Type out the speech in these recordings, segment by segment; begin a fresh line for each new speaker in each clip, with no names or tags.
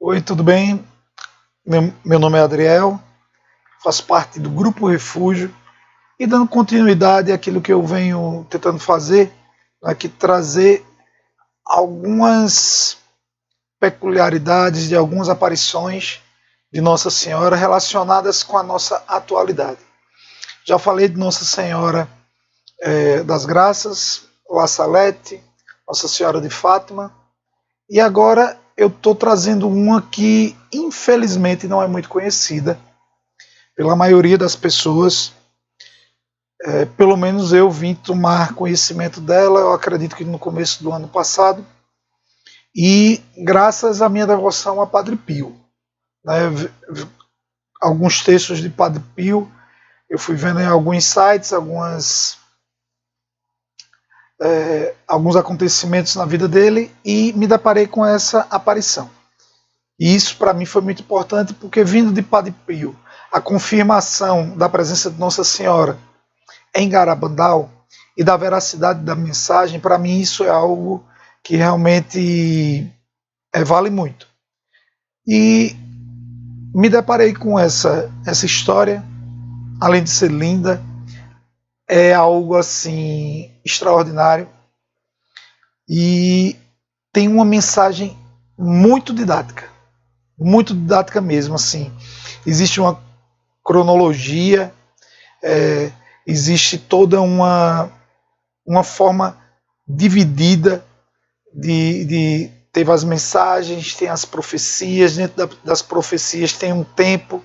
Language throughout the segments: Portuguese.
Oi, tudo bem? Meu nome é Adriel, faço parte do Grupo Refúgio e dando continuidade àquilo que eu venho tentando fazer, aqui trazer algumas peculiaridades de algumas aparições de Nossa Senhora relacionadas com a nossa atualidade. Já falei de Nossa Senhora das Graças, La Salete, Nossa Senhora de Fátima, e agora eu estou trazendo uma que infelizmente não é muito conhecida pela maioria das pessoas. Pelo menos eu vim tomar conhecimento dela, eu acredito que no começo do ano passado, e graças à minha devoção a Padre Pio. Né, alguns textos de Padre Pio, eu fui vendo em alguns sites, alguns acontecimentos na vida dele e me deparei com essa aparição. E isso para mim foi muito importante porque, vindo de Padre Pio, a confirmação da presença de Nossa Senhora em Garabandal e da veracidade da mensagem, para mim isso é algo que realmente vale muito. E me deparei com essa história, além de ser linda, é algo assim extraordinário e tem uma mensagem muito didática mesmo, assim. Existe uma cronologia, existe toda uma forma dividida teve as mensagens, tem as profecias, dentro das profecias tem um tempo,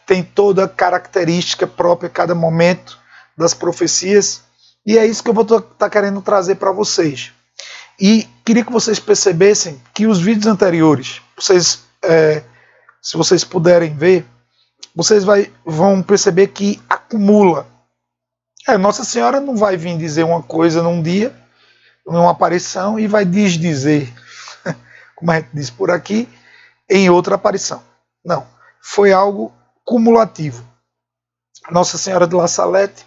tem toda a característica própria a cada momento das profecias, e é isso que eu vou estar querendo trazer para vocês. E queria que vocês percebessem que os vídeos anteriores, se vocês puderem ver, vocês vão perceber que acumula. Nossa Senhora não vai vir dizer uma coisa num dia, numa aparição, e vai desdizer, como a gente diz por aqui, em outra aparição. Não, foi algo cumulativo. Nossa Senhora de La Salete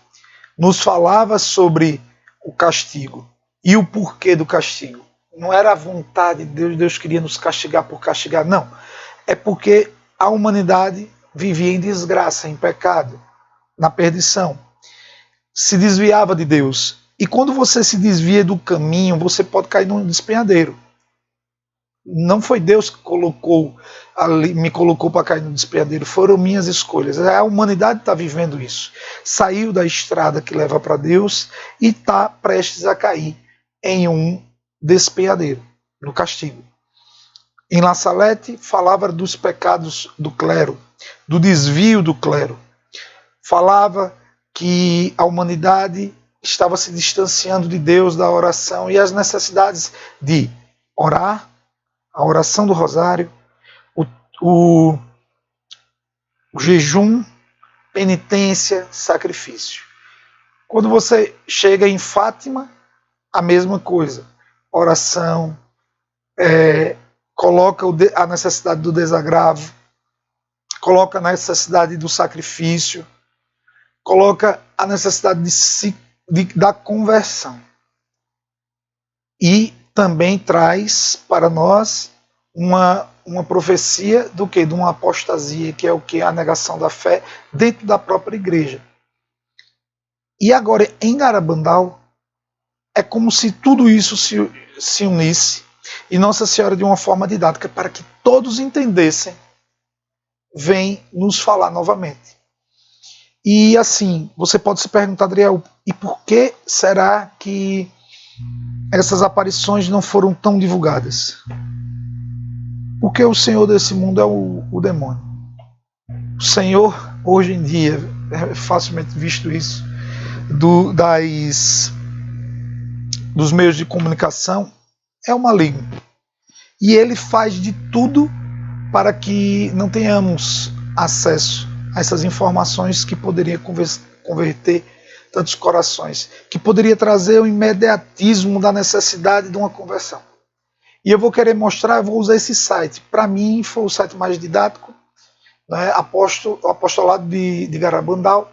nos falava sobre o castigo e o porquê do castigo. Não era a vontade de Deus, Deus queria nos castigar por castigar, não. É porque a humanidade vivia em desgraça, em pecado, na perdição. Se desviava de Deus. E quando você se desvia do caminho, você pode cair num despenhadeiro. Não foi Deus que me colocou para cair no despenhadeiro, foram minhas escolhas. A humanidade está vivendo isso. Saiu da estrada que leva para Deus e está prestes a cair em um despenhadeiro, no castigo. Em La Salete falava dos pecados do clero, do desvio do clero. Falava que a humanidade estava se distanciando de Deus, da oração e as necessidades de orar, a oração do rosário, o jejum, penitência, sacrifício. Quando você chega em Fátima, a mesma coisa. Oração, coloca a necessidade do desagravo, coloca a necessidade do sacrifício, coloca a necessidade da conversão. E também traz para nós uma profecia do que? De uma apostasia, que é o que? A negação da fé dentro da própria igreja. E agora, em Garabandal, é como se tudo isso se unisse e Nossa Senhora, de uma forma didática, para que todos entendessem, vem nos falar novamente. E assim, você pode se perguntar, Adriel, e por que será que essas aparições não foram tão divulgadas? Porque o senhor desse mundo é o demônio. O senhor, hoje em dia, é facilmente visto isso, dos meios de comunicação, é o maligno. E ele faz de tudo para que não tenhamos acesso a essas informações que poderiam converter tantos corações, que poderia trazer o imediatismo da necessidade de uma conversão. E eu vou querer mostrar, eu vou usar esse site. Para mim foi o site mais didático, né, o apostolado de Garabandal,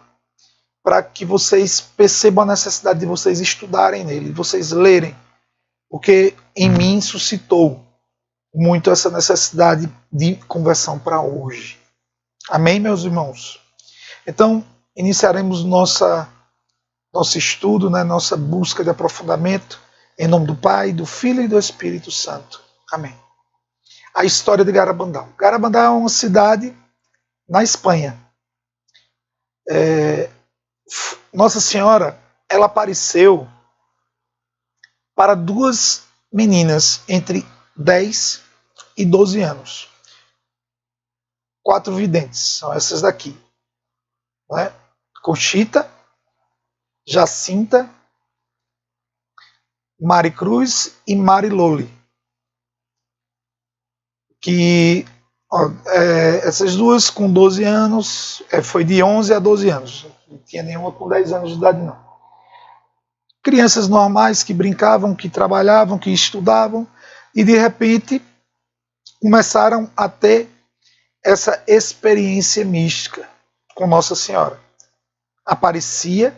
para que vocês percebam a necessidade de vocês estudarem nele, de vocês lerem, porque em mim suscitou muito essa necessidade de conversão para hoje. Amém, meus irmãos? Então, iniciaremos nosso estudo, né, nossa busca de aprofundamento, em nome do Pai, do Filho e do Espírito Santo. Amém. A história de Garabandal. Garabandal é uma cidade na Espanha. Nossa Senhora, ela apareceu para duas meninas entre 10 e 12 anos. 4 videntes, são essas daqui. Né? Conchita, Jacinta, Maricruz e Mariloli. Que essas duas com 12 anos, foi de 11 a 12 anos. Não tinha nenhuma com 10 anos de idade, não. Crianças normais que brincavam, que trabalhavam, que estudavam, e de repente começaram a ter essa experiência mística com Nossa Senhora. Aparecia,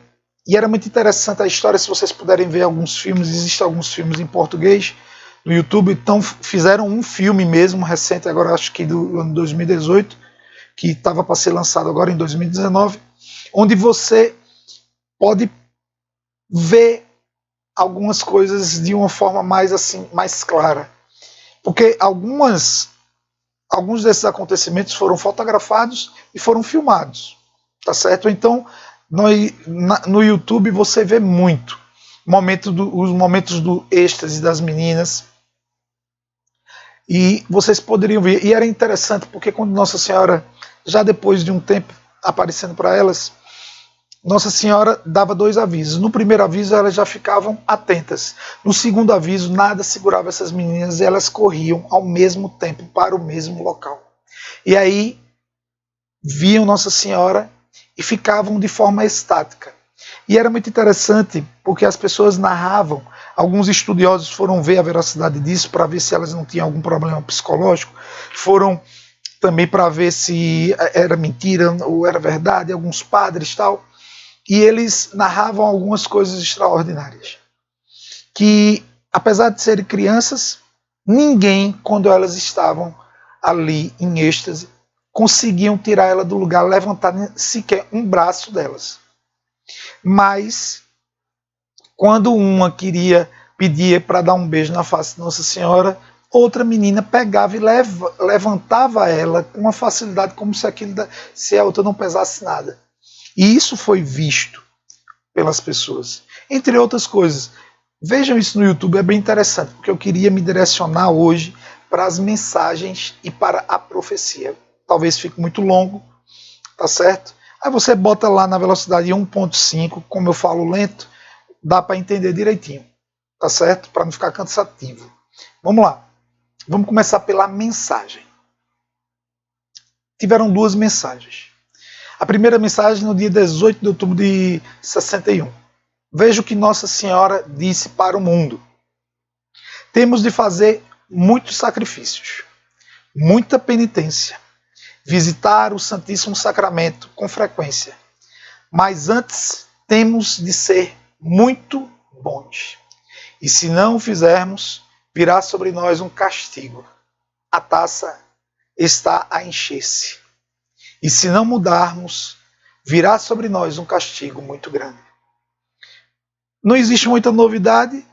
e era muito interessante a história, se vocês puderem ver alguns filmes, existem alguns filmes em português no YouTube, então fizeram um filme mesmo, recente, agora acho que do ano 2018, que estava para ser lançado agora em 2019, onde você pode ver algumas coisas de uma forma mais assim, mais clara. Porque alguns desses acontecimentos foram fotografados e foram filmados, tá certo? Então, no YouTube você vê muito os momentos do êxtase das meninas, e vocês poderiam ver. E era interessante porque quando Nossa Senhora, já depois de um tempo aparecendo para elas, Nossa Senhora dava 2 avisos. No primeiro aviso elas já ficavam atentas. No segundo aviso nada segurava essas meninas e elas corriam ao mesmo tempo para o mesmo local. E aí viam Nossa Senhora e ficavam de forma estática. E era muito interessante porque as pessoas narravam, alguns estudiosos foram ver a veracidade disso para ver se elas não tinham algum problema psicológico, foram também para ver se era mentira ou era verdade, alguns padres e tal, e eles narravam algumas coisas extraordinárias. Que, apesar de serem crianças, ninguém, quando elas estavam ali em êxtase, conseguiam tirar ela do lugar, levantar sequer um braço delas. Mas, quando uma queria pedir para dar um beijo na face de Nossa Senhora, outra menina pegava e levantava ela com uma facilidade, como se a outra não pesasse nada. E isso foi visto pelas pessoas. Entre outras coisas, vejam isso no YouTube, é bem interessante, porque eu queria me direcionar hoje para as mensagens e para a profecia. Talvez fique muito longo, tá certo? Aí você bota lá na velocidade 1.5, como eu falo lento, dá para entender direitinho, tá certo? Para não ficar cansativo. Vamos lá. Vamos começar pela mensagem. Tiveram 2 mensagens. A primeira mensagem no dia 18 de outubro de 61. Veja o que Nossa Senhora disse para o mundo. Temos de fazer muitos sacrifícios, muita penitência, visitar o Santíssimo Sacramento com frequência. Mas antes temos de ser muito bons. E se não o fizermos, virá sobre nós um castigo. A taça está a encher-se. E se não mudarmos, virá sobre nós um castigo muito grande. Não existe muita novidade,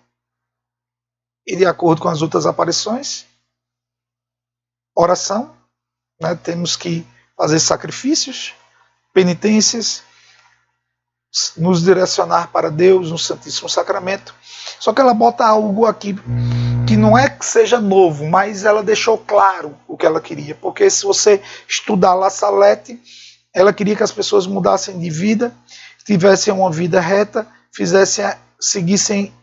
e de acordo com as outras aparições, oração, né? Temos que fazer sacrifícios, penitências, nos direcionar para Deus no Santíssimo Sacramento. Só que ela bota algo aqui que não é que seja novo, mas ela deixou claro o que ela queria. Porque se você estudar La Salette, ela queria que as pessoas mudassem de vida, tivessem uma vida reta, seguissem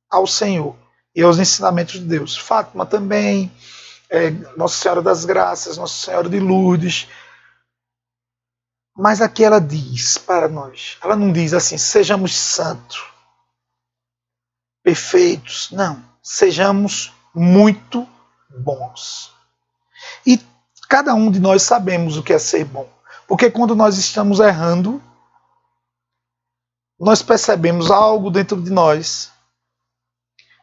ao Senhor e aos ensinamentos de Deus. Fátima também, Nossa Senhora das Graças, Nossa Senhora de Lourdes. Mas aqui ela diz para nós, ela não diz assim, sejamos santos, perfeitos, não, sejamos muito bons. E cada um de nós sabemos o que é ser bom, porque quando nós estamos errando, nós percebemos algo dentro de nós,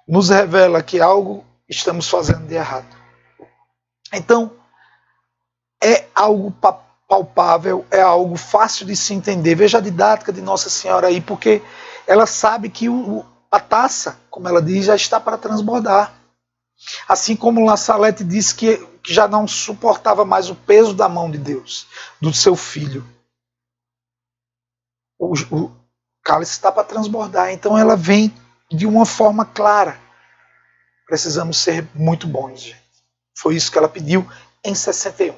nos revela que algo estamos fazendo de errado. Então, é algo palpável, é algo fácil de se entender. Veja a didática de Nossa Senhora aí, porque ela sabe que a taça, como ela diz, já está para transbordar. Assim como La Salete disse que já não suportava mais o peso da mão de Deus, do seu filho. O cálice está para transbordar, então ela vem de uma forma clara. Precisamos ser muito bons, gente. Foi isso que ela pediu em 61.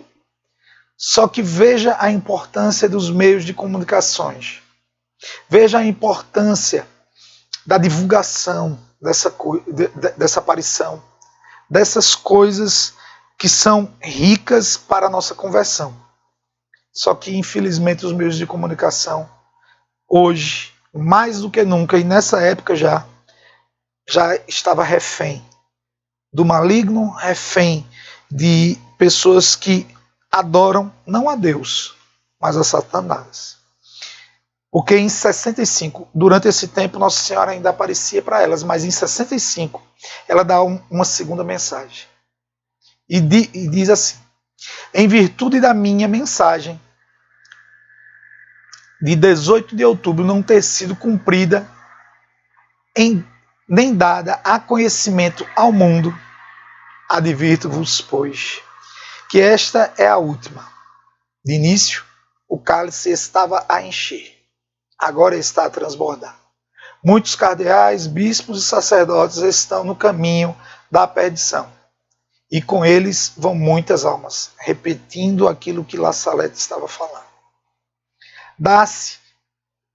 Só que veja a importância dos meios de comunicações. Veja a importância da divulgação dessa aparição, dessas coisas que são ricas para a nossa conversão. Só que, infelizmente, os meios de comunicação, hoje, mais do que nunca, e nessa época já estava refém do maligno, refém de pessoas que adoram não a Deus, mas a Satanás. Porque em 65, durante esse tempo, Nossa Senhora ainda aparecia para elas, mas em 65 ela dá uma segunda mensagem. E diz assim: em virtude da minha mensagem de 18 de outubro não ter sido cumprida nem dada a conhecimento ao mundo, advirto-vos, pois, que esta é a última. De início, o cálice estava a encher, agora está a transbordar. Muitos cardeais, bispos e sacerdotes estão no caminho da perdição, e com eles vão muitas almas, repetindo aquilo que La Salete estava falando. Dá-se,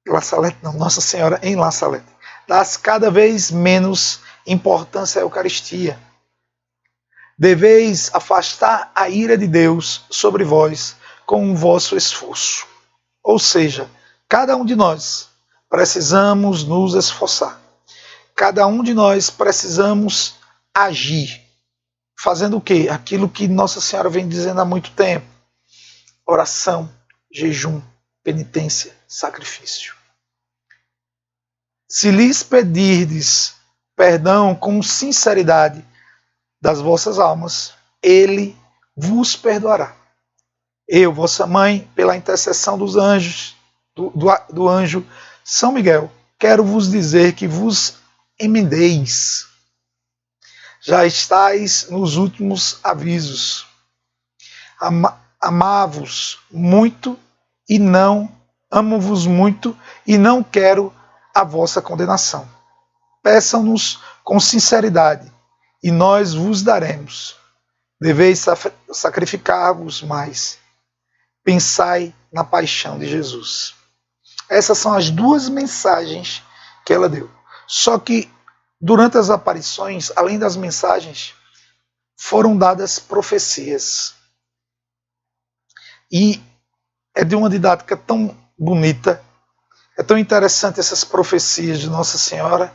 La Salete não, Nossa Senhora em La Salete, dá-se cada vez menos importância à Eucaristia. Deveis afastar a ira de Deus sobre vós com o vosso esforço. Ou seja, cada um de nós precisamos nos esforçar. Cada um de nós precisamos agir. Fazendo o quê? Aquilo que Nossa Senhora vem dizendo há muito tempo. Oração, jejum, penitência, sacrifício. Se lhes pedirdes perdão com sinceridade das vossas almas, ele vos perdoará. Eu, vossa mãe, pela intercessão dos anjos, do anjo São Miguel, quero vos dizer que vos emendeis. Já estáis nos últimos avisos. Amavo-vos muito e não amo-vos muito e não quero a vossa condenação. Peçam-nos com sinceridade e nós vos daremos. Deveis sacrificar-vos mais. Pensai na paixão de Jesus. Essas são as duas mensagens que ela deu. Só que durante as aparições, além das mensagens, foram dadas profecias. E é de uma didática tão bonita, é tão interessante essas profecias de Nossa Senhora.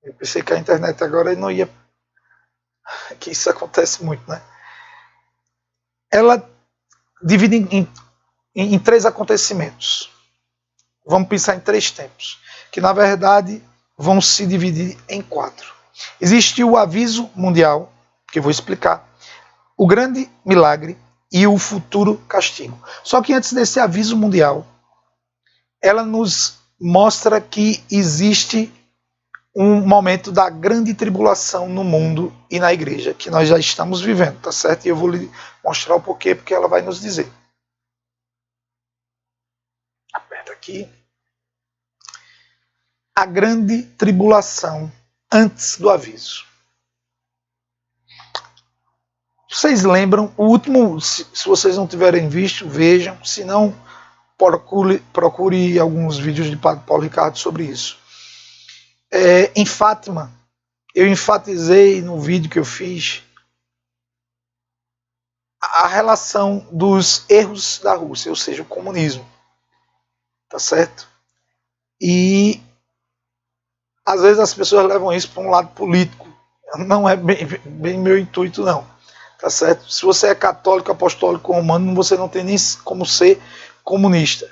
Eu pensei que a internet agora não ia... que isso acontece muito, né? Ela divide em três acontecimentos. Vamos pensar em três tempos, que na verdade vão se dividir em quatro. Existe o aviso mundial, que eu vou explicar, o grande milagre e o futuro castigo. Só que antes desse aviso mundial, ela nos mostra que existe um momento da grande tribulação no mundo e na igreja, que nós já estamos vivendo, tá certo? E eu vou lhe mostrar o porquê, porque ela vai nos dizer. Aperta aqui. A grande tribulação antes do aviso. Vocês lembram, o último, se vocês não tiverem visto, vejam, se não, procure alguns vídeos de Padre Paulo Ricardo sobre isso. Em Fátima, eu enfatizei no vídeo que eu fiz a relação dos erros da Rússia, ou seja, o comunismo, tá certo? E às vezes as pessoas levam isso para um lado político, não é bem meu intuito não, tá certo? Se você é católico, apostólico, romano, você não tem nem como ser comunista.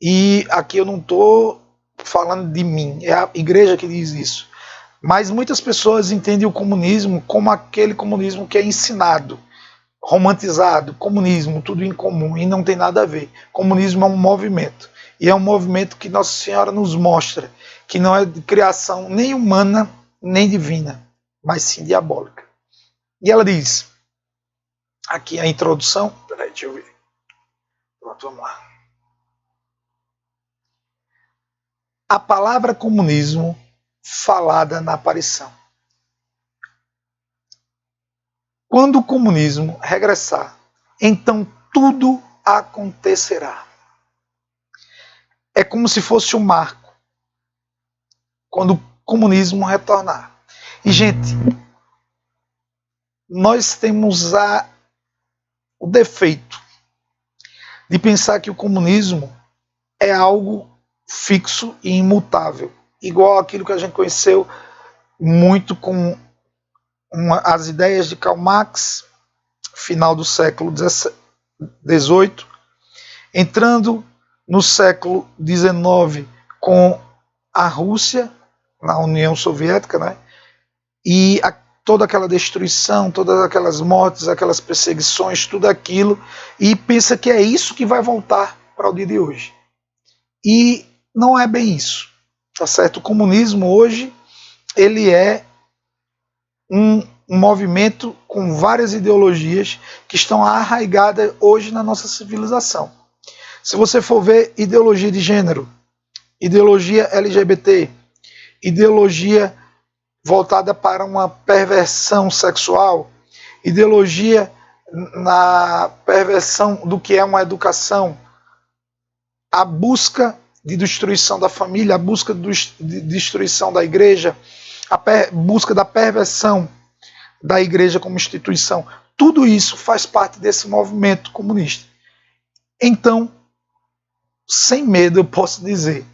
E aqui eu não estou falando de mim, é a igreja que diz isso. Mas muitas pessoas entendem o comunismo como aquele comunismo que é ensinado, romantizado, comunismo, tudo em comum, e não tem nada a ver. Comunismo é um movimento, e é um movimento que Nossa Senhora nos mostra que não é de criação nem humana, nem divina, mas sim diabólica. E ela diz, aqui a introdução, peraí, deixa eu ver. Pronto, vamos lá. A palavra comunismo falada na aparição. Quando o comunismo regressar, então tudo acontecerá. É como se fosse um marco quando o comunismo retornar. E, gente, nós temos o defeito de pensar que o comunismo é algo fixo e imutável, igual aquilo que a gente conheceu muito com as ideias de Karl Marx, final do século XVIII, entrando no século XIX com a Rússia, na União Soviética, né? E toda aquela destruição, todas aquelas mortes, aquelas perseguições, tudo aquilo, e pensa que é isso que vai voltar para o dia de hoje. E não é bem isso, tá certo? O comunismo hoje, ele é um movimento com várias ideologias que estão arraigadas hoje na nossa civilização. Se você for ver ideologia de gênero, ideologia LGBT, ideologia voltada para uma perversão sexual, ideologia na perversão do que é uma educação, a busca de destruição da família, a busca de destruição da igreja, a busca da perversão da igreja como instituição, tudo isso faz parte desse movimento comunista. Então, sem medo, eu posso dizer,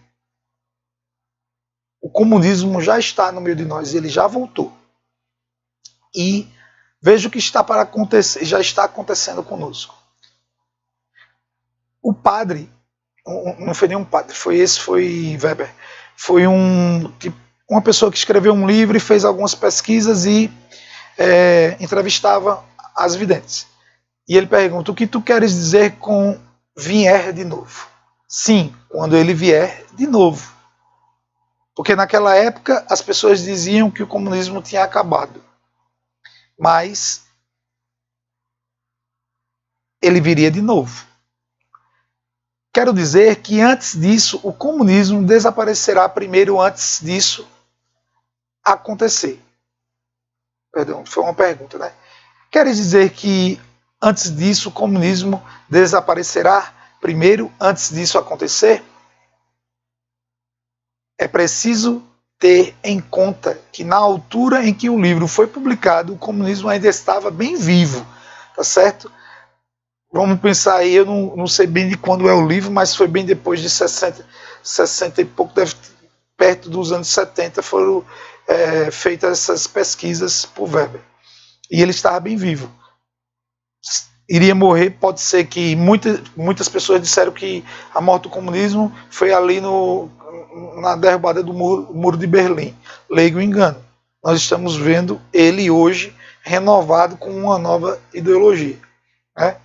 o comunismo já está no meio de nós, ele já voltou. E veja o que está para acontecer, já está acontecendo conosco. O padre, não foi nenhum padre, foi Weber, foi uma pessoa que escreveu um livro e fez algumas pesquisas e entrevistava as videntes. E ele pergunta, o que tu queres dizer com vier de novo? Sim, quando ele vier de novo. Porque naquela época as pessoas diziam que o comunismo tinha acabado. Mas ele viria de novo. Quero dizer que antes disso, o comunismo desaparecerá primeiro antes disso acontecer. Perdão, foi uma pergunta, né? Queres dizer que antes disso o comunismo desaparecerá primeiro antes disso acontecer? É preciso ter em conta que na altura em que o livro foi publicado, o comunismo ainda estava bem vivo, tá certo? Vamos pensar aí, eu não sei bem de quando é o livro, mas foi bem depois de 60 e pouco, perto dos anos 70, foram feitas essas pesquisas por Weber. E ele estava bem vivo. Iria morrer, pode ser que muitas pessoas disseram que a morte do comunismo foi ali na derrubada do muro de Berlim. Leigo engano. Nós estamos vendo ele hoje renovado com uma nova ideologia. Né?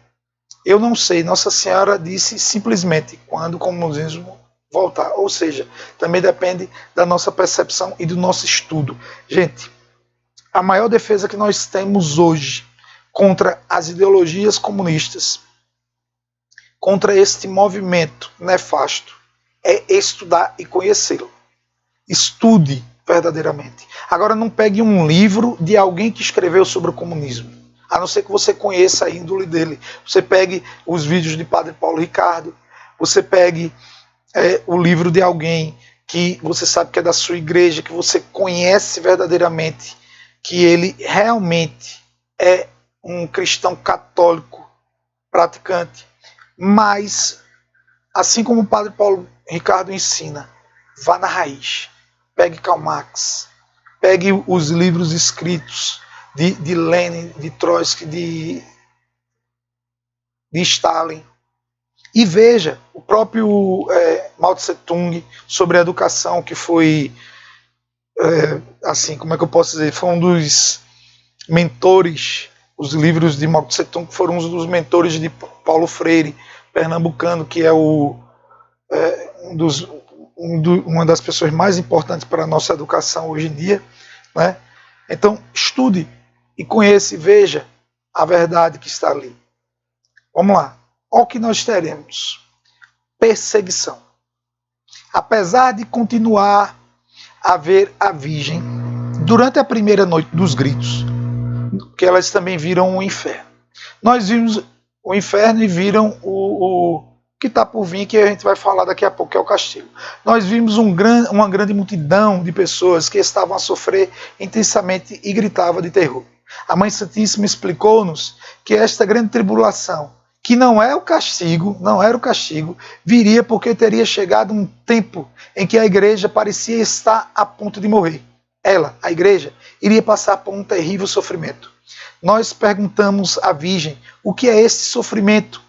Eu não sei, Nossa Senhora disse simplesmente quando o comunismo voltar. Ou seja, também depende da nossa percepção e do nosso estudo. Gente, a maior defesa que nós temos hoje contra as ideologias comunistas, contra este movimento nefasto, é estudar e conhecê-lo. Estude verdadeiramente. Agora não pegue um livro de alguém que escreveu sobre o comunismo, a não ser que você conheça a índole dele. Você pegue os vídeos de Padre Paulo Ricardo, você pegue o livro de alguém que você sabe que é da sua igreja, que você conhece verdadeiramente, que ele realmente é um cristão católico praticante. Mas, assim como o Padre Paulo Ricardo ensina, vá na raiz. Pegue Karl Marx, pegue os livros escritos de Lenin, de Trotsky, de Stalin, e veja o próprio Mao Tse Tung sobre a educação, que foi assim, como é que eu posso dizer, foi um dos mentores, os livros de Mao Tse Tung foram um dos mentores de Paulo Freire, pernambucano, que é uma das pessoas mais importantes para a nossa educação hoje em dia, né? Então, estude e conheça e veja a verdade que está ali. Vamos lá. Olha o que nós teremos. Perseguição. Apesar de continuar a ver a Virgem durante a primeira noite dos gritos, que elas também viram o inferno. Nós vimos o inferno e viram o que está por vir, que a gente vai falar daqui a pouco, que é o castigo. Nós vimos uma grande multidão de pessoas que estavam a sofrer intensamente e gritavam de terror. A Mãe Santíssima explicou-nos que esta grande tribulação, que não é o castigo, não era o castigo, viria porque teria chegado um tempo em que a igreja parecia estar a ponto de morrer. Ela, a igreja, iria passar por um terrível sofrimento. Nós perguntamos à Virgem o que é esse sofrimento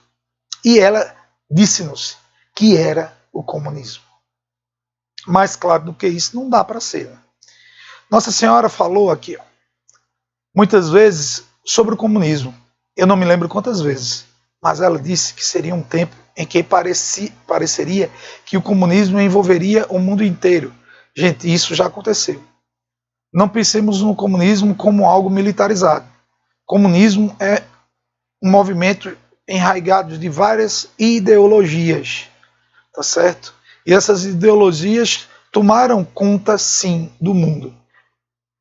e ela disse-nos que era o comunismo. Mais claro do que isso não dá para ser. Né? Nossa Senhora falou aqui, ó, muitas vezes sobre o comunismo. Eu não me lembro quantas vezes, mas ela disse que seria um tempo em que pareceria que o comunismo envolveria o mundo inteiro. Gente, isso já aconteceu. Não pensemos no comunismo como algo militarizado. Comunismo é um movimento enraizado de várias ideologias, tá certo? E essas ideologias tomaram conta, sim, do mundo.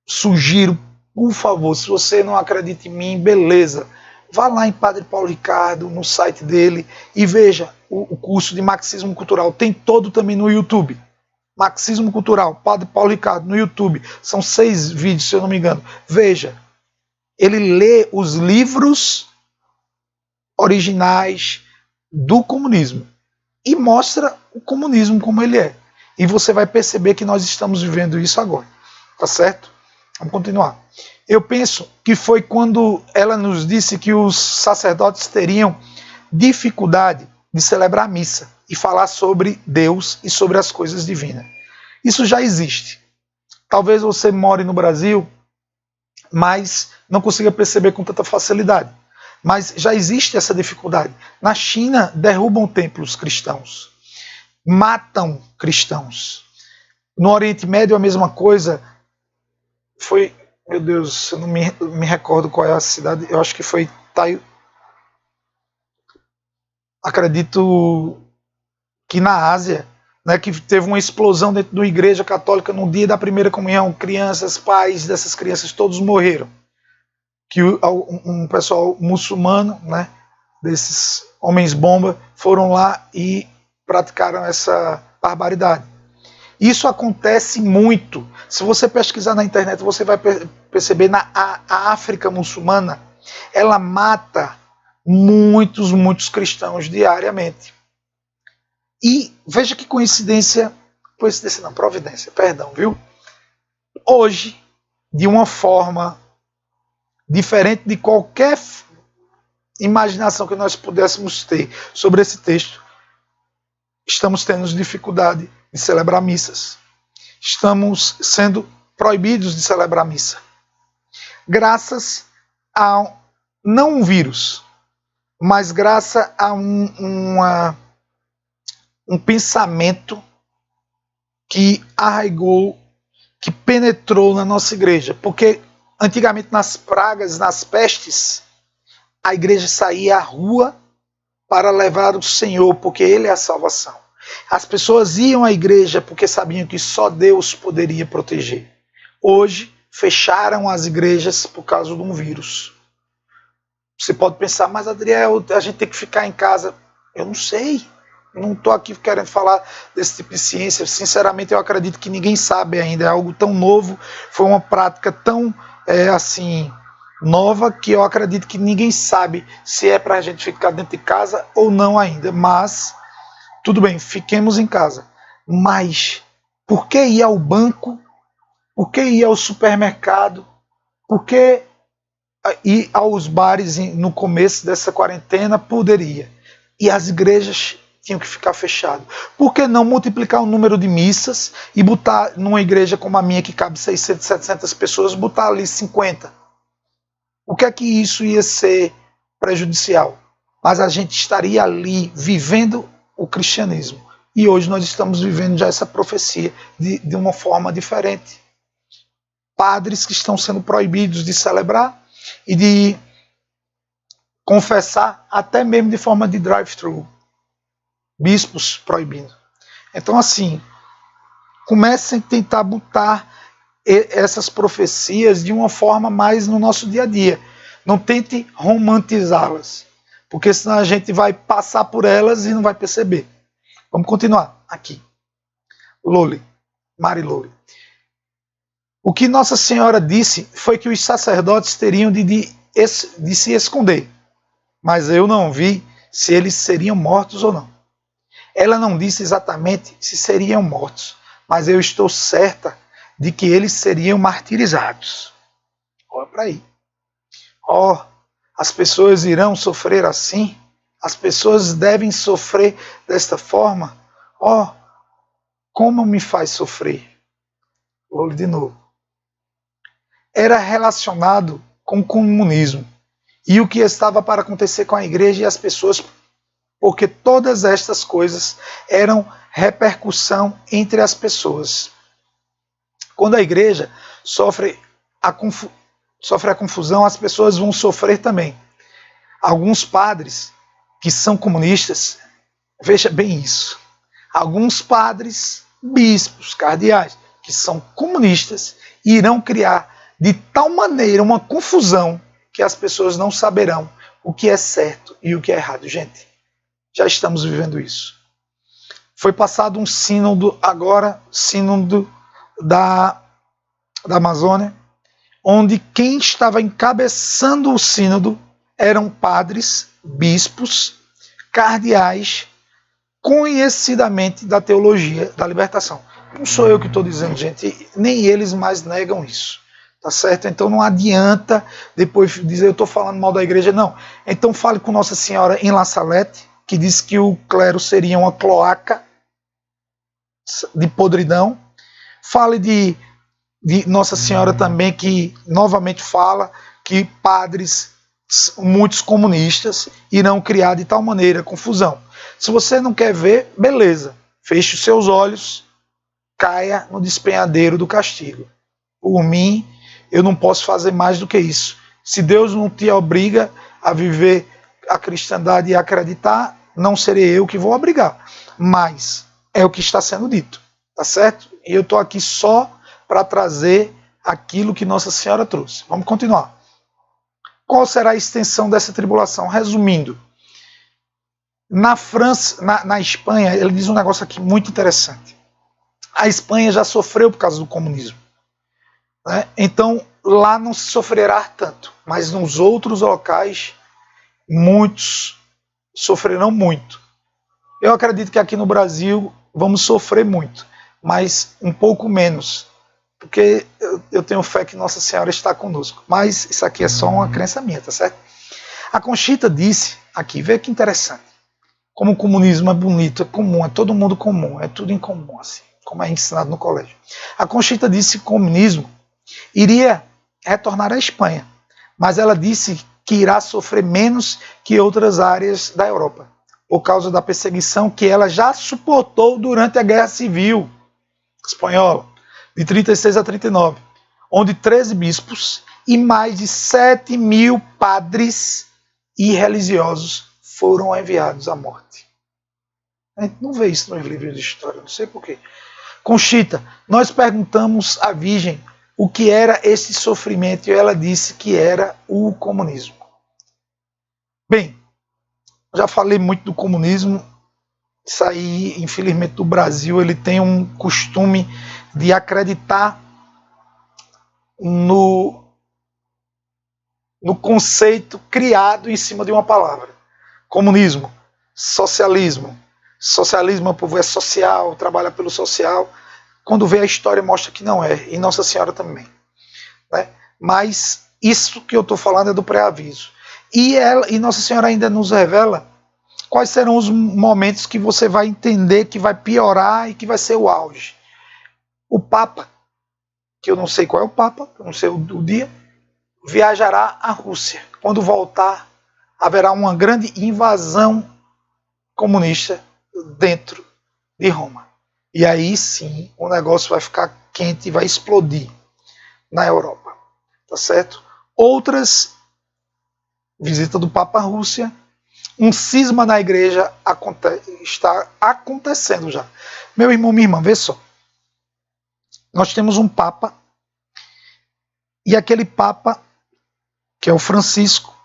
Sugiro, por favor, se você não acredita em mim, beleza, vá lá em Padre Paulo Ricardo, no site dele, e veja o curso de Marxismo Cultural. Tem todo também no YouTube. Marxismo Cultural, Padre Paulo Ricardo, no YouTube. São 6 vídeos, se eu não me engano. Veja, ele lê os livros originais do comunismo e mostra o comunismo como ele é. E você vai perceber que nós estamos vivendo isso agora. Tá certo? Vamos continuar. Eu penso que foi quando ela nos disse que os sacerdotes teriam dificuldade de celebrar a missa e falar sobre Deus e sobre as coisas divinas. Isso já existe. Talvez você more no Brasil, mas não consiga perceber com tanta facilidade. Mas já existe essa dificuldade. Na China, derrubam templos cristãos, matam cristãos. No Oriente Médio, a mesma coisa. Foi, meu Deus, eu não me recordo qual é a cidade, eu acho que foi acredito que na Ásia, né, que teve uma explosão dentro da igreja católica no dia da primeira comunhão, crianças, pais dessas crianças todos morreram. Que um pessoal muçulmano, né, desses homens-bomba, foram lá e praticaram essa barbaridade. Isso acontece muito. Se você pesquisar na internet, você vai perceber a África muçulmana, ela mata muitos cristãos diariamente. E veja que coincidência não, providência, perdão, viu? Hoje, de uma forma diferente de qualquer imaginação que nós pudéssemos ter sobre esse texto, estamos tendo dificuldade de celebrar missas. Estamos sendo proibidos de celebrar missa. Graças a, não um vírus, mas graças a um pensamento que arraigou, que penetrou na nossa igreja. Porque antigamente nas pragas, nas pestes, a igreja saía à rua para levar o Senhor, porque Ele é a salvação. As pessoas iam à igreja porque sabiam que só Deus poderia proteger. Hoje, fecharam as igrejas por causa de um vírus. Você pode pensar, mas Adriel, a gente tem que ficar em casa. Eu não sei. Eu não estou aqui querendo falar desse tipo de ciência. Sinceramente, eu acredito que ninguém sabe ainda. É algo tão novo, foi uma prática tão nova, que eu acredito que ninguém sabe se é para a gente ficar dentro de casa ou não ainda. Mas, tudo bem, fiquemos em casa. Mas, por que ir ao banco? Por que ir ao supermercado? Por que ir aos bares no começo dessa quarentena? Poderia. E as igrejas tinham que ficar fechados? Por que não multiplicar o número de missas e botar numa igreja como a minha, que cabe 600, 700 pessoas, botar ali 50? O que é que isso ia ser prejudicial? Mas a gente estaria ali vivendo o cristianismo. E hoje nós estamos vivendo já essa profecia de uma forma diferente. Padres que estão sendo proibidos de celebrar e de confessar, até mesmo de forma de drive-thru. Bispos proibindo. Então, assim, comecem a tentar botar essas profecias de uma forma mais no nosso dia a dia. Não tente romantizá-las, porque senão a gente vai passar por elas e não vai perceber. Vamos continuar aqui. Loli, Mari Loli. O que Nossa Senhora disse foi que os sacerdotes teriam de se esconder, mas eu não vi se eles seriam mortos ou não. Ela não disse exatamente se seriam mortos, mas eu estou certa de que eles seriam martirizados. Olha para aí. As pessoas irão sofrer assim? As pessoas devem sofrer desta forma? Como me faz sofrer? Vou ler de novo. Era relacionado com o comunismo e o que estava para acontecer com a igreja e as pessoas, porque todas estas coisas eram repercussão entre as pessoas. Quando a igreja sofre a confusão, as pessoas vão sofrer também. Alguns padres que são comunistas, veja bem isso, alguns padres, bispos, cardeais, que são comunistas, irão criar de tal maneira uma confusão que as pessoas não saberão o que é certo e o que é errado. Gente, já estamos vivendo isso. Foi passado um sínodo agora, sínodo da Amazônia, onde quem estava encabeçando o sínodo eram padres, bispos, cardeais, conhecidamente da teologia da libertação. Não sou eu que estou dizendo, gente, nem eles mais negam isso. Tá certo? Então não adianta depois dizer eu estou falando mal da igreja, não. Então fale com Nossa Senhora em La Salette, que diz que o clero seria uma cloaca de podridão. Fale de Nossa Senhora também, que novamente fala que padres, muitos comunistas, irão criar de tal maneira confusão. Se você não quer ver, beleza, feche os seus olhos, caia no despenhadeiro do castigo. Por mim, eu não posso fazer mais do que isso. Se Deus não te obriga a viver a cristandade e a acreditar, não serei eu que vou obrigar. Mas é o que está sendo dito, tá certo? E eu estou aqui só para trazer aquilo que Nossa Senhora trouxe. Vamos continuar. Qual será a extensão dessa tribulação? Resumindo, na França, na Espanha, ele diz um negócio aqui muito interessante. A Espanha já sofreu por causa do comunismo. Né? Então, lá não se sofrerá tanto, mas nos outros locais, muitos sofrerão muito. Eu acredito que aqui no Brasil vamos sofrer muito, mas um pouco menos, porque eu tenho fé que Nossa Senhora está conosco. Mas isso aqui é só uma crença minha, tá certo? A Conchita disse aqui, vê que interessante, como o comunismo é bonito, é comum, é todo mundo comum, é tudo em comum, assim, como é ensinado no colégio. A Conchita disse que o comunismo iria retornar à Espanha, mas ela disse que irá sofrer menos que outras áreas da Europa, por causa da perseguição que ela já suportou durante a Guerra Civil Espanhola, de 36 a 39, onde 13 bispos e mais de 7.000 padres e religiosos foram enviados à morte. A gente não vê isso nos livros de história, não sei porquê. Conchita, nós perguntamos à Virgem o que era esse sofrimento e ela disse que era o comunismo. Bem, já falei muito do comunismo. Isso aí, infelizmente, do Brasil, ele tem um costume de acreditar no conceito criado em cima de uma palavra. Comunismo, socialismo. Socialismo, o povo é social, trabalha pelo social. Quando vê a história mostra que não é, e Nossa Senhora também. Né? Mas isso que eu estou falando é do pré-aviso. E Nossa Senhora ainda nos revela quais serão os momentos que você vai entender que vai piorar e que vai ser o auge. O Papa, que eu não sei qual é o Papa, eu não sei o dia, viajará à Rússia. Quando voltar, haverá uma grande invasão comunista dentro de Roma. E aí sim o negócio vai ficar quente e vai explodir na Europa. Tá certo? Outras, visita do Papa à Rússia, um cisma na igreja está acontecendo já. Meu irmão, minha irmã, vê só. Nós temos um Papa, e aquele Papa, que é o Francisco,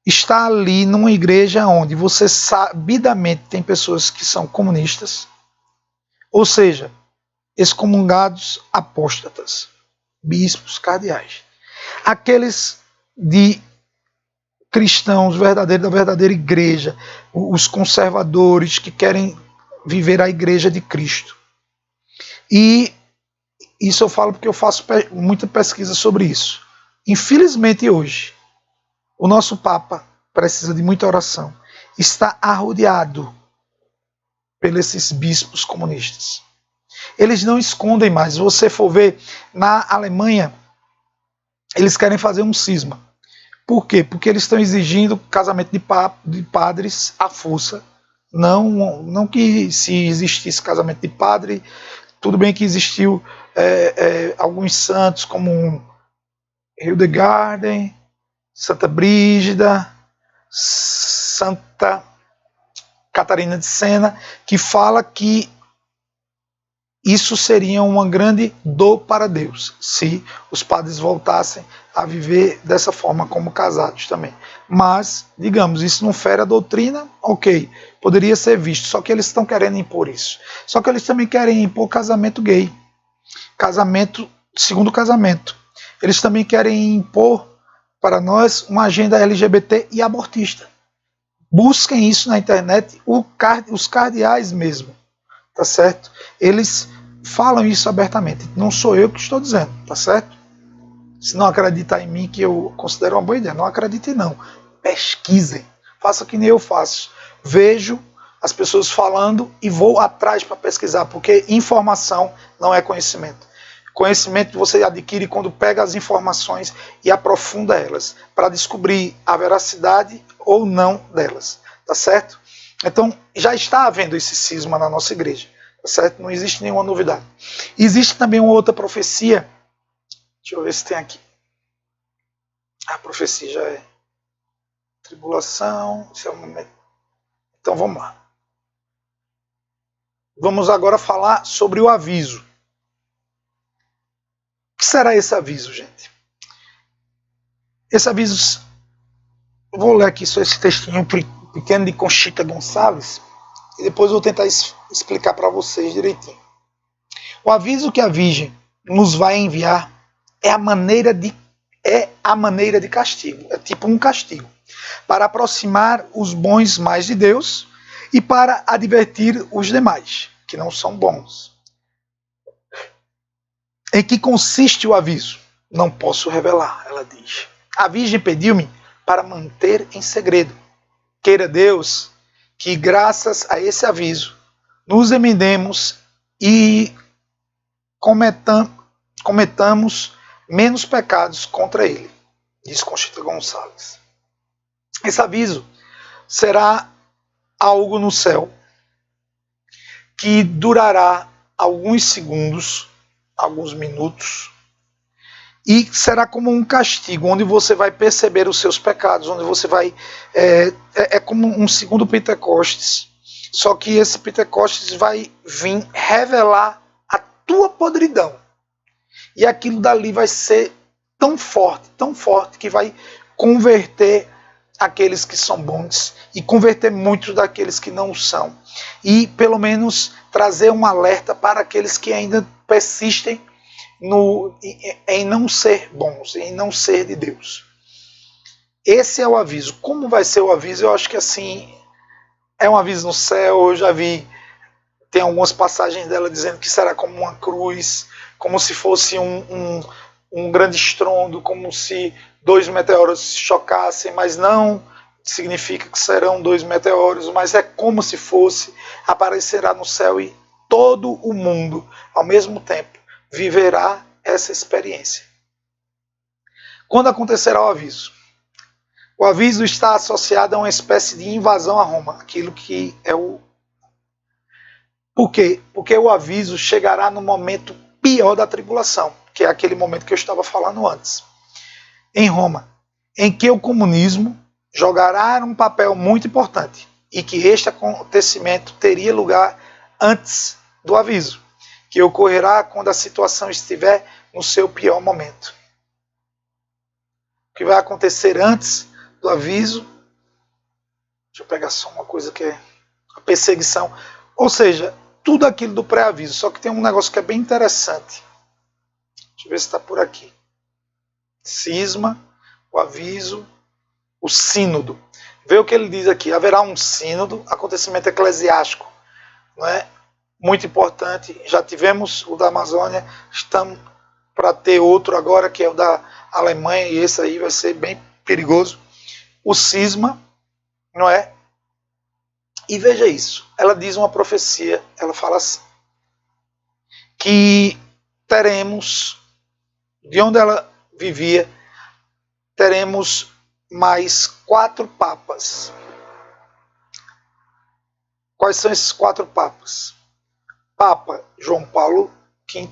está ali numa igreja onde você sabidamente tem pessoas que são comunistas, ou seja, excomungados apóstatas, bispos, cardeais. Aqueles de cristãos verdadeiros, da verdadeira igreja, os conservadores que querem viver a igreja de Cristo. E isso eu falo porque eu faço muita pesquisa sobre isso. Infelizmente hoje, o nosso Papa precisa de muita oração. Está arrodeado pelos esses bispos comunistas. Eles não escondem mais. Se você for ver, na Alemanha, eles querem fazer um cisma. Por quê? Porque eles estão exigindo casamento de padres à força. Não que se existisse casamento de padre, tudo bem que existiu alguns santos como Hildegarden, Santa Brígida, Santa Catarina de Sena, que fala que isso seria uma grande dor para Deus, se os padres voltassem a viver dessa forma como casados também. Mas, digamos, isso não fere a doutrina, ok, poderia ser visto, só que eles estão querendo impor isso. Só que eles também querem impor casamento gay, casamento, segundo casamento. Eles também querem impor para nós uma agenda LGBT e abortista. Busquem isso na internet, os cardeais mesmo, tá certo? Eles falam isso abertamente. Não sou eu que estou dizendo, tá certo? Se não acreditar em mim, que eu considero uma boa ideia, não acreditem não. Pesquisem. Faça que nem eu faço. Vejo as pessoas falando e vou atrás para pesquisar, porque informação não é conhecimento. Conhecimento você adquire quando pega as informações e aprofunda elas, para descobrir a veracidade ou não delas, tá certo? Então, já está havendo esse cisma na nossa igreja, tá certo? Não existe nenhuma novidade. Existe também uma outra profecia, deixa eu ver se tem aqui. A profecia já é tribulação, então vamos lá. Vamos agora falar sobre o aviso. O que será esse aviso, gente? Esse aviso, vou ler aqui só esse textinho pequeno de Conchita Gonçalves e depois vou tentar explicar para vocês direitinho. O aviso que a Virgem nos vai enviar é a maneira de castigo, é tipo um castigo, para aproximar os bons mais de Deus e para advertir os demais, que não são bons. Em que consiste o aviso? Não posso revelar, ela diz. A Virgem pediu-me para manter em segredo. Queira Deus que, graças a esse aviso, nos emendemos e cometamos menos pecados contra ele, diz Conchita Gonçalves. Esse aviso será algo no céu que durará alguns segundos, alguns minutos, e será como um castigo, onde você vai perceber os seus pecados, onde você vai... É como um segundo Pentecostes, só que esse Pentecostes vai vir revelar a tua podridão. E aquilo dali vai ser tão forte, que vai converter aqueles que são bons e converter muitos daqueles que não são. E pelo menos trazer um alerta para aqueles que ainda persistem em não ser bons, em não ser de Deus. Esse é o aviso. Como vai ser o aviso? Eu acho que assim, é um aviso no céu. Eu já vi, tem algumas passagens dela dizendo que será como uma cruz, como se fosse um grande estrondo, como se 2 meteoros se chocassem, mas não significa que serão 2 meteoros, mas é como se fosse, aparecerá no céu e todo o mundo, ao mesmo tempo, viverá essa experiência. Quando acontecerá o aviso? O aviso está associado a uma espécie de invasão a Roma, aquilo que é o... Por quê? Porque o aviso chegará no momento pior da tribulação, que é aquele momento que eu estava falando antes, em Roma, em que o comunismo jogará um papel muito importante e que este acontecimento teria lugar antes do aviso, que ocorrerá quando a situação estiver no seu pior momento. O que vai acontecer antes do aviso, deixa eu pegar só uma coisa que é a perseguição, ou seja, tudo aquilo do pré-aviso, só que tem um negócio que é bem interessante. Deixa eu ver se está por aqui. Cisma, o aviso, o sínodo. Vê o que ele diz aqui, haverá um sínodo, acontecimento eclesiástico, não é? Muito importante, já tivemos o da Amazônia, estamos para ter outro agora, que é o da Alemanha, e esse aí vai ser bem perigoso. O cisma, não é? E veja isso, ela diz uma profecia, ela fala assim, que teremos, de onde ela vivia, teremos mais 4 papas. Quais são esses 4 papas? Papa João Paulo V,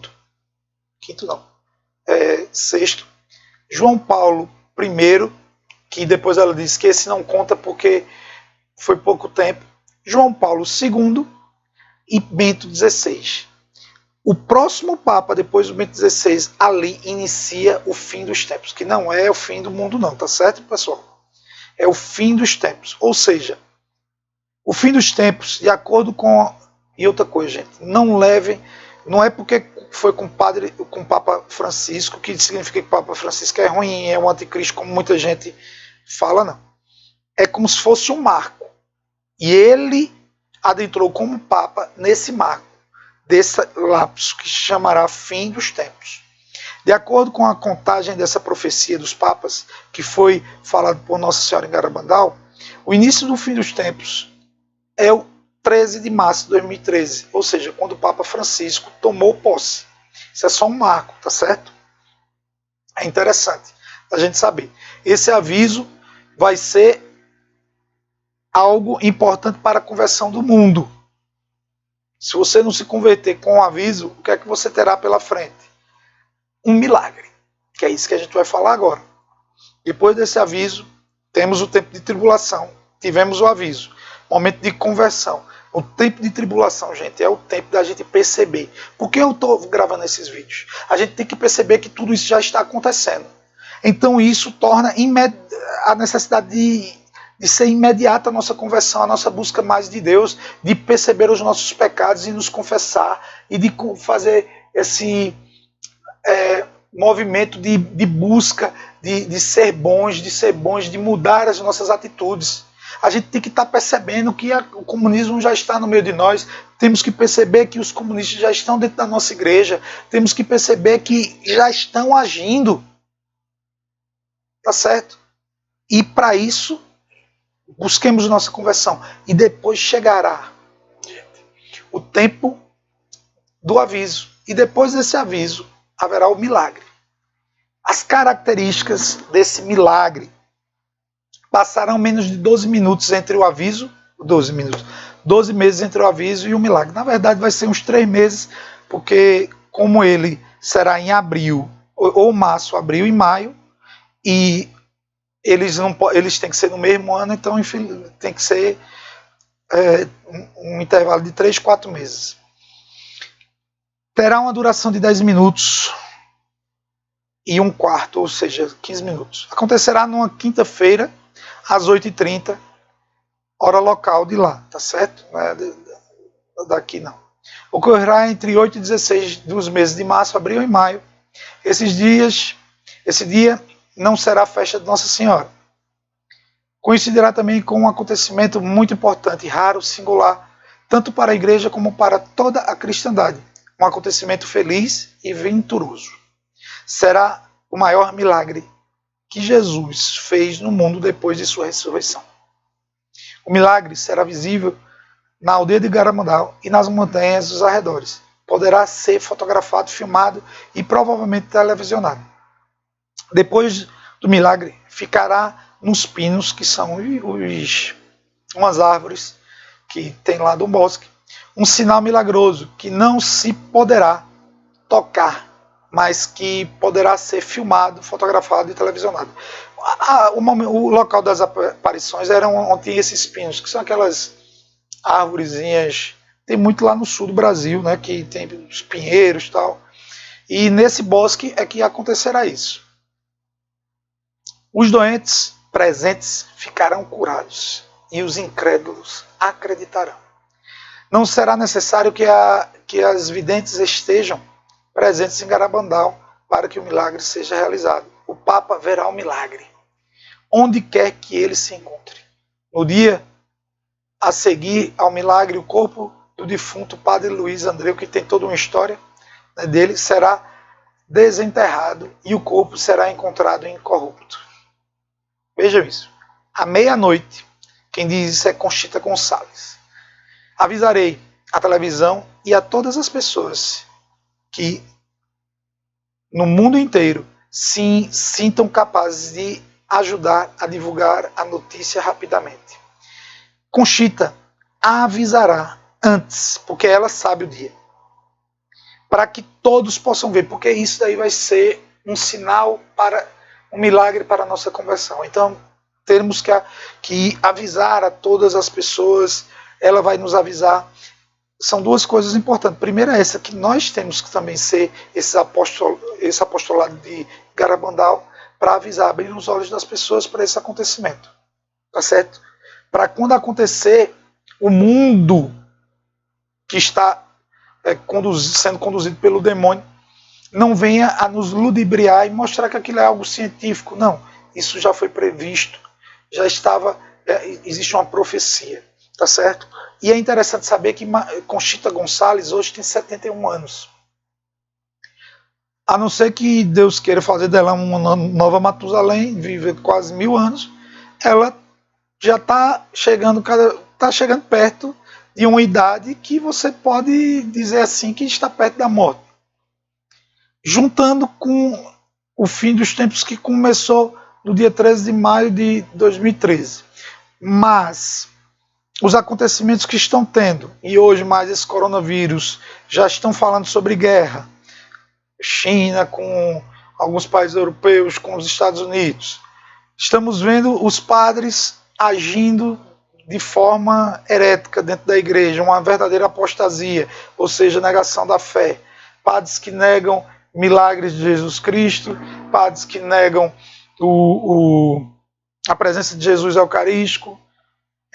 sexto, João Paulo I, que depois ela diz que esse não conta porque foi pouco tempo, João Paulo II e Bento XVI. O próximo Papa, depois do Bento XVI, ali inicia o fim dos tempos, que não é o fim do mundo não, tá certo, pessoal? É o fim dos tempos, ou seja, o fim dos tempos, de acordo com... E outra coisa, gente, não levem, não é porque foi com o Papa Francisco, que significa que o Papa Francisco é ruim, é um anticristo, como muita gente fala, não. É como se fosse um marco. E ele adentrou como Papa nesse marco, desse lapso que se chamará fim dos tempos. De acordo com a contagem dessa profecia dos papas, que foi falado por Nossa Senhora em Garabandal, o início do fim dos tempos é o 13 de março de 2013, ou seja, quando o Papa Francisco tomou posse. Isso é só um marco, tá certo? É interessante a gente saber. Esse aviso vai ser algo importante para a conversão do mundo. Se você não se converter com o aviso, o que é que você terá pela frente? Um milagre, que é isso que a gente vai falar agora. Depois desse aviso, temos o tempo de tribulação, tivemos o aviso, momento de conversão. O tempo de tribulação, gente, é o tempo da gente perceber. Por que eu estou gravando esses vídeos? A gente tem que perceber que tudo isso já está acontecendo. Então isso torna a necessidade de ser imediata a nossa conversão, a nossa busca mais de Deus, de perceber os nossos pecados e nos confessar, e de fazer esse movimento de busca, de ser bons, de mudar as nossas atitudes. A gente tem que estar percebendo que o comunismo já está no meio de nós, temos que perceber que os comunistas já estão dentro da nossa igreja, temos que perceber que já estão agindo. Tá certo? E para isso, busquemos nossa conversão. E depois chegará o tempo do aviso. E depois desse aviso, haverá o milagre. As características desse milagre passarão menos de 12 minutos entre o aviso, 12 meses entre o aviso e o milagre. Na verdade, vai ser uns 3 meses, porque como ele será em abril, ou março, abril e maio, e eles têm que ser no mesmo ano, então enfim, tem que ser um intervalo de 3, 4 meses. Terá uma duração de 10 minutos e um quarto, ou seja, 15 minutos. Acontecerá numa quinta-feira, às 8h30, hora local de lá, tá certo? Não é daqui não. Ocorrerá entre 8 e 16 dos meses de março, abril e maio. Esse dia não será a festa de Nossa Senhora. Coincidirá também com um acontecimento muito importante, raro, singular, tanto para a igreja como para toda a cristandade. Um acontecimento feliz e venturoso. Será o maior milagre que Jesus fez no mundo depois de sua ressurreição. O milagre será visível na aldeia de Garabandal e nas montanhas dos arredores. Poderá ser fotografado, filmado e provavelmente televisionado. Depois do milagre, ficará nos pinos, que são umas árvores que tem lá do bosque, um sinal milagroso que não se poderá tocar, mas que poderá ser filmado, fotografado e televisionado. O local das aparições era onde tinha esses pinos, que são aquelas árvorezinhas, tem muito lá no sul do Brasil, né, que tem os pinheiros e tal, e nesse bosque é que acontecerá isso. Os doentes presentes ficarão curados e os incrédulos acreditarão. Não será necessário que as videntes estejam presentes em Garabandal para que o milagre seja realizado. O Papa verá o milagre, onde quer que ele se encontre. No dia a seguir ao milagre, o corpo do defunto Padre Luiz Andreu, que tem toda uma história, né, dele, será desenterrado e o corpo será encontrado incorrupto. Vejam isso. À meia-noite, quem diz isso é Conchita Gonçalves. Avisarei à televisão e a todas as pessoas que no mundo inteiro se sintam capazes de ajudar a divulgar a notícia rapidamente. Conchita avisará antes, porque ela sabe o dia, para que todos possam ver, porque isso daí vai ser um sinal para um milagre para a nossa conversão. Então, temos que avisar a todas as pessoas, ela vai nos avisar. São duas coisas importantes. Primeiro é essa, que nós temos que também ser esse apostolado de Garabandal para avisar, abrir os olhos das pessoas para esse acontecimento. Tá certo? Para quando acontecer, o mundo que está sendo conduzido pelo demônio não venha a nos ludibriar e mostrar que aquilo é algo científico. Não, isso já foi previsto, já estava, existe uma profecia, tá certo? E é interessante saber que Conchita Gonçalves hoje tem 71 anos. A não ser que Deus queira fazer dela uma nova Matusalém, viver quase 1000 anos, ela já está chegando perto de uma idade que você pode dizer assim que está perto da morte. Juntando com o fim dos tempos que começou no dia 13 de maio de 2013. Mas os acontecimentos que estão tendo, e hoje mais esse coronavírus, já estão falando sobre guerra. China com alguns países europeus, com os Estados Unidos. Estamos vendo os padres agindo de forma herética dentro da igreja, uma verdadeira apostasia, ou seja, negação da fé. Padres que negam milagres de Jesus Cristo, padres que negam a presença de Jesus eucarístico.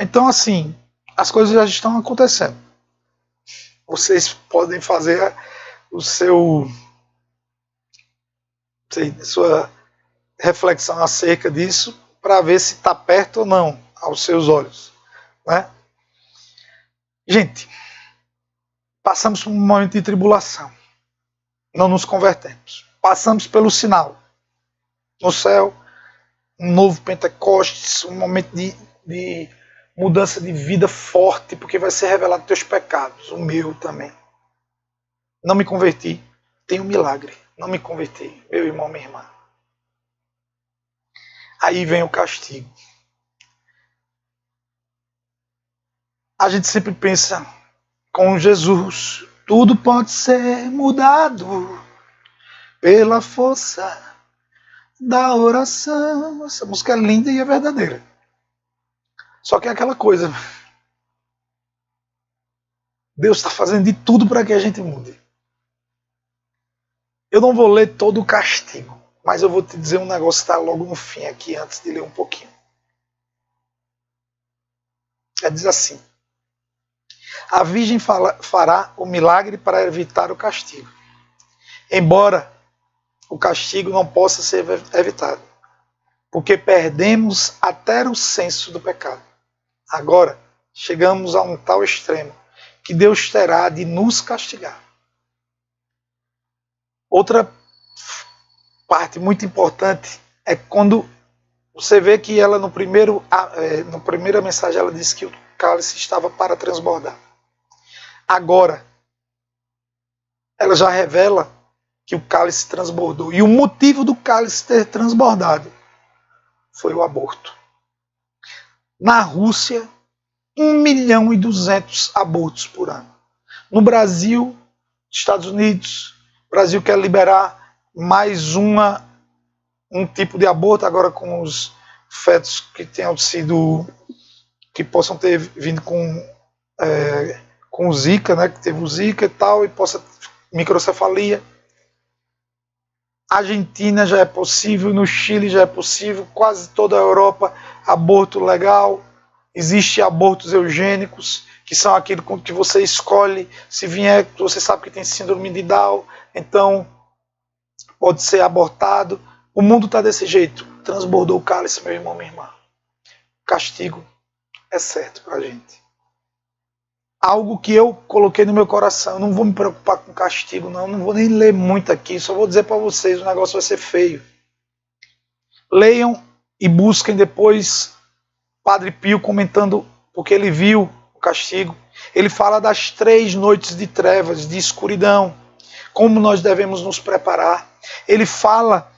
Então, assim, as coisas já estão acontecendo. Vocês podem fazer sua reflexão acerca disso para ver se está perto ou não aos seus olhos, né? Gente, passamos por um momento de tribulação, não nos convertemos, passamos pelo sinal no céu, um novo Pentecostes, um momento de mudança de vida forte, porque vai ser revelado teus pecados, o meu também. Não me converti, tem um milagre, não me converti, meu irmão, minha irmã. Aí vem o castigo. A gente sempre pensa, com Jesus, tudo pode ser mudado pela força da oração. Essa música é linda e é verdadeira. Só que é aquela coisa, Deus está fazendo de tudo para que a gente mude. Eu não vou ler todo o castigo, mas eu vou te dizer um negócio que está logo no fim aqui, antes de ler um pouquinho. Diz assim: a Virgem fará o milagre para evitar o castigo, embora o castigo não possa ser evitado, porque perdemos até o senso do pecado. Agora chegamos a um tal extremo que Deus terá de nos castigar. Outra parte muito importante é quando Você vê que ela no primeira mensagem ela disse que o cálice estava para transbordar. Agora, ela já revela que o cálice transbordou. E o motivo do cálice ter transbordado foi o aborto. Na Rússia, 1.200.000 abortos por ano. No Brasil, Estados Unidos, o Brasil quer liberar mais um tipo de aborto, agora com os fetos que tenham sido, que possam ter vindo com Zika, né, que teve o Zika e tal, e possa microcefalia. Argentina já é possível, no Chile já é possível, quase toda a Europa, aborto legal. Existem abortos eugênicos, que são aquilo que você escolhe, se vier, você sabe que tem síndrome de Down, então pode ser abortado. O mundo está desse jeito. Transbordou o cálice, meu irmão, minha irmã. Castigo é certo para a gente. Algo que eu coloquei no meu coração. Eu não vou me preocupar com castigo, não vou nem ler muito aqui, só vou dizer para vocês, o negócio vai ser feio. Leiam e busquem depois Padre Pio comentando, porque ele viu o castigo. Ele fala das 3 noites de trevas, de escuridão, como nós devemos nos preparar. Ele fala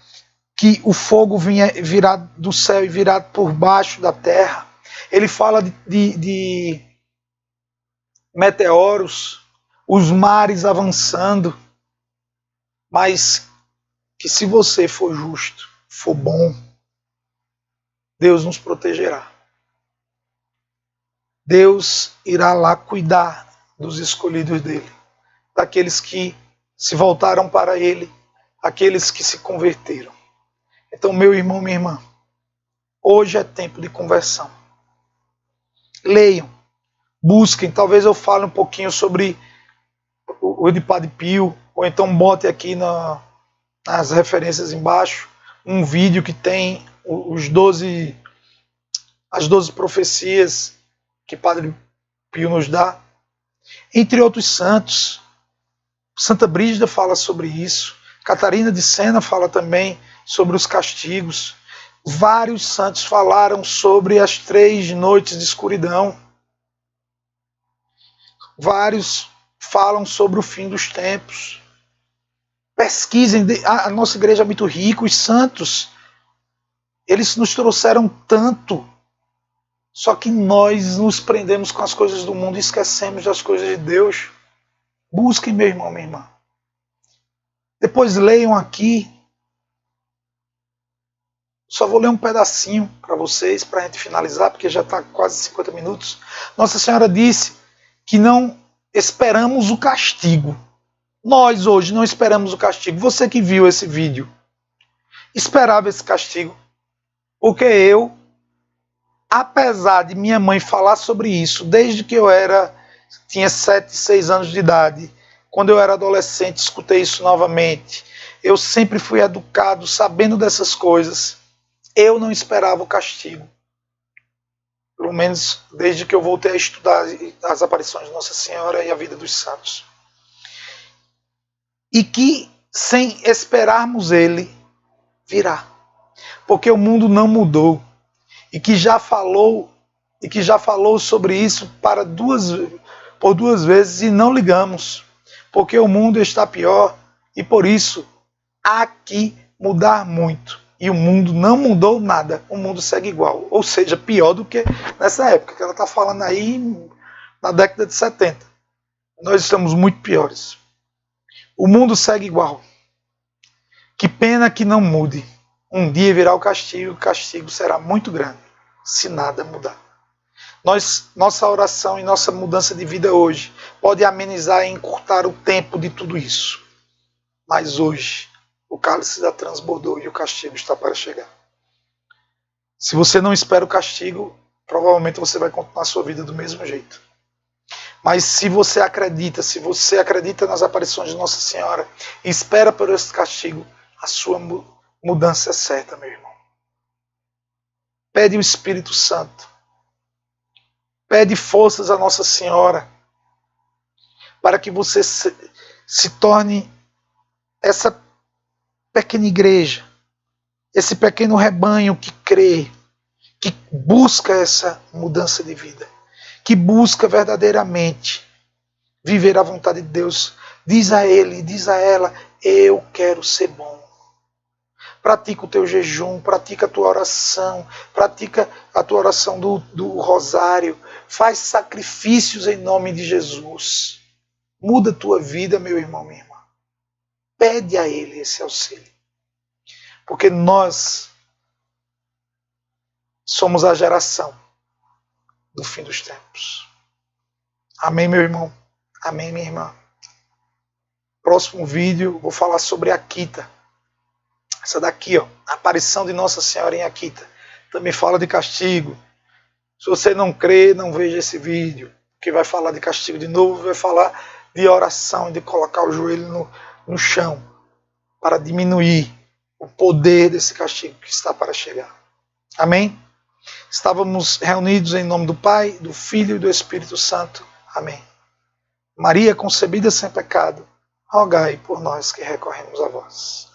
que o fogo vinha virado do céu e virado por baixo da terra. Ele fala de meteoros, os mares avançando, mas que se você for justo, for bom, Deus nos protegerá. Deus irá lá cuidar dos escolhidos dele, daqueles que se voltaram para ele, aqueles que se converteram. Então, meu irmão, minha irmã, hoje é tempo de conversão. Leiam, busquem, talvez eu fale um pouquinho sobre o de Padre Pio, ou então bote aqui nas referências embaixo um vídeo que tem as 12 profecias que Padre Pio nos dá, entre outros santos. Santa Brígida fala sobre isso, Catarina de Sena fala também sobre os castigos. Vários santos falaram sobre as 3 noites de escuridão. Vários falam sobre o fim dos tempos. Pesquisem, a nossa igreja é muito rica, os santos, eles nos trouxeram tanto, só que nós nos prendemos com as coisas do mundo e esquecemos das coisas de Deus. Busquem, meu irmão, minha irmã. Depois leiam aqui. Só vou ler um pedacinho para vocês, para a gente finalizar, porque já está quase 50 minutos. Nossa Senhora disse que não esperamos o castigo. Nós hoje não esperamos o castigo. Você que viu esse vídeo, esperava esse castigo? Porque eu, apesar de minha mãe falar sobre isso, desde que eu tinha 7, 6 anos de idade, quando eu era adolescente, escutei isso novamente. Eu sempre fui educado, sabendo dessas coisas. Eu não esperava o castigo. Pelo menos desde que eu voltei a estudar as aparições de Nossa Senhora e a vida dos santos. E que, sem esperarmos ele, virá. Porque o mundo não mudou. E que já falou sobre isso por 2 vezes e não ligamos. Porque o mundo está pior e por isso há que mudar muito. E o mundo não mudou nada, o mundo segue igual. Ou seja, pior do que nessa época, que ela está falando aí na década de 70. Nós estamos muito piores. O mundo segue igual. Que pena que não mude. Um dia virá o castigo será muito grande, se nada mudar. Nossa oração e nossa mudança de vida hoje pode amenizar e encurtar o tempo de tudo isso. Mas hoje, o cálice já transbordou e o castigo está para chegar. Se você não espera o castigo, provavelmente você vai continuar a sua vida do mesmo jeito. Mas se você acredita nas aparições de Nossa Senhora e espera por esse castigo, a sua mudança é certa, meu irmão. Pede o Espírito Santo. Pede forças a Nossa Senhora para que você se torne essa pequena igreja esse pequeno rebanho que crê, que busca essa mudança de vida, que busca verdadeiramente viver a vontade de Deus, diz a ele, diz a ela, eu quero ser bom. Pratica o teu jejum, pratica a tua oração, pratica a tua oração do rosário, faz sacrifícios em nome de Jesus. Muda a tua vida, meu irmão, minha irmã. Pede a ele esse auxílio. Porque nós somos a geração do fim dos tempos. Amém, meu irmão? Amém, minha irmã? Próximo vídeo, vou falar sobre Akita. Essa daqui, ó, a aparição de Nossa Senhora em Akita. Também fala de castigo. Se você não crê, não veja esse vídeo, que vai falar de castigo de novo, vai falar de oração, de colocar o joelho no chão, para diminuir o poder desse castigo que está para chegar. Amém? Estávamos reunidos em nome do Pai, do Filho e do Espírito Santo. Amém. Maria concebida sem pecado, rogai por nós que recorremos a vós.